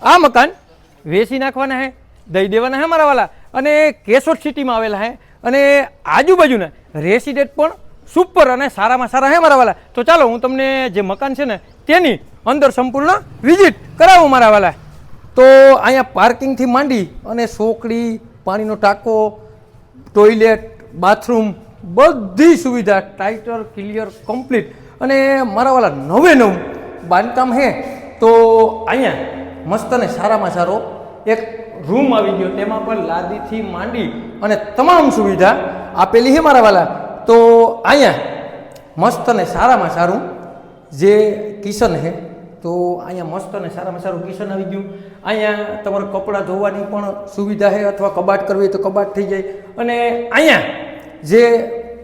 આ મકાન વેચી નાખવાના હે, દઈ દેવાના હે મારા વાલા, અને કેશોદ સિટીમાં આવેલા હે, અને આજુબાજુના રેસિડેન્ટ પણ સુપર અને સારામાં સારા હે મારા વાલા. તો ચાલો હું તમને જે મકાન છે ને તેની અંદર સંપૂર્ણ વિઝિટ કરાવું મારા વાલા. તો અહીંયા પાર્કિંગથી માંડી અને સોકડી, પાણીનો ટાંકો, ટોયલેટ, બાથરૂમ, બધી સુવિધા ટાઇટર ક્લિયર કમ્પ્લીટ, અને મારા વાલા નવે નવું બાંધકામ હે. તો અહીંયા મસ્ત અને સારામાં સારો એક રૂમ આવી ગયો, તેમાં પણ લાદીથી માંડી અને તમામ સુવિધા આપેલી છે મારા વાલા. તો અહીંયા મસ્ત અને સારામાં સારું જે કિચન છે, તો અહીંયા મસ્ત અને સારામાં સારું કિચન આવી ગયું. અહીંયા તમારે કપડાં ધોવાની પણ સુવિધા છે, અથવા કબાટ કરવી હોય તો કબાટ થઈ જાય. અને અહીંયા જે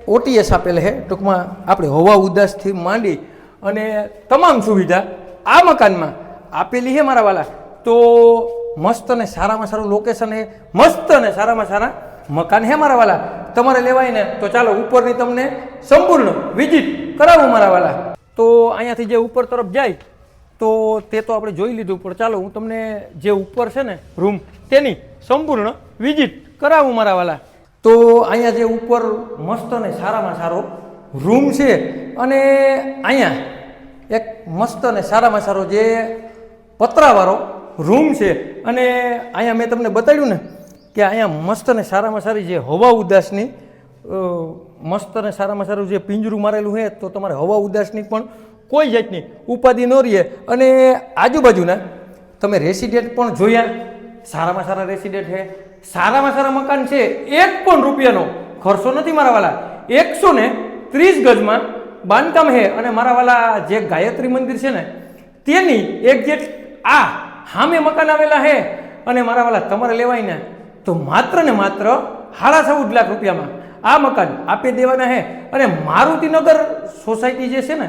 ઓટીએસ આપેલ છે, ટૂંકમાં આપણે હવા ઉદાસથી માંડી અને તમામ સુવિધા આ મકાનમાં આપેલી છે મારા વાલા. તો મસ્ત અને સારામાં સારું લોકેશન છે, મસ્ત અને સારામાં સારા મકાન છે મારા વાલા. તમારે લેવાય ને તો ચાલો ઉપરની તમને સંપૂર્ણ વિઝિટ કરાવું મારા વાલા. તો અહીંયાથી જે ઉપર તરફ જાય તો તે તો આપણે જોઈ લીધું, પણ ચાલો હું તમને જે ઉપર છે ને રૂમ તેની સંપૂર્ણ વિઝિટ કરાવું મારા વાલા. તો અહીંયા જે ઉપર મસ્ત અને સારામાં સારો રૂમ છે, અને અહીંયા એક મસ્ત અને સારામાં સારો જે પતરાવાળો રૂમ છે, અને અહીંયા મેં તમને બતાવ્યું ને કે અહીંયા મસ્ત અને સારામાં સારી જે હવા ઉદાસની મસ્ત અને સારામાં સારું જે પિંજરું મારેલું છે, તો તમારે હવા ઉદાસની પણ કોઈ જાતની ઉપાધિ ન રહે. અને આજુબાજુના તમે રેસિડેન્ટ પણ જોયા, સારામાં સારા રેસિડેન્ટ છે, સારામાં સારા મકાન છે, એક પણ રૂપિયાનો ખર્ચો નથી મારા વાલા. 130 ગજમાં બાંધકામ છે, અને મારા વાલા જે ગાયત્રી મંદિર છે ને તેની એક્ઝેક્ટ આ સામે મકાન આવેલા છે. અને મારા વાલા તમારે લેવાય ને તો માત્ર ને માત્ર 14.5 લાખ રૂપિયામાં આ મકાન આપી દેવાના છે. અને મારુતિનગર સોસાયટી જે છે ને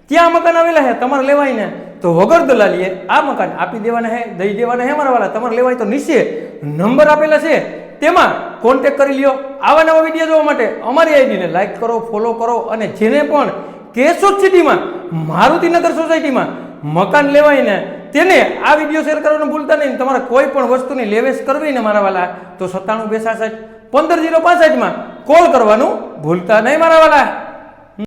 ત્યાં મકાન આવેલા છે, તમારે લેવાય ને તો વગર દલાલીએ આ મકાન આપી દેવાના છે, દઈ દેવાના છે મારા વાલા. તમારે લેવાય તો નીચે નંબર આપેલા છે, તેમાં કોન્ટેક્ટ કરી લ્યો. આવા નવા વિડીયો જોવા માટે અમારી આઈડીને લાઈક કરો, ફોલો કરો, અને જેને પણ કેશોદ સિટીમાં મારુતિનગર સોસાયટીમાં મકાન લેવાય ને તેને આ વિડીયો શેર કરવાનું ભૂલતા નહીં. તમારે કોઈ પણ વસ્તુની લેવેશ કરવી ને મારા વાલા તો 97 266 15 065 કોલ કરવાનું ભૂલતા નહીં મારા વાલા.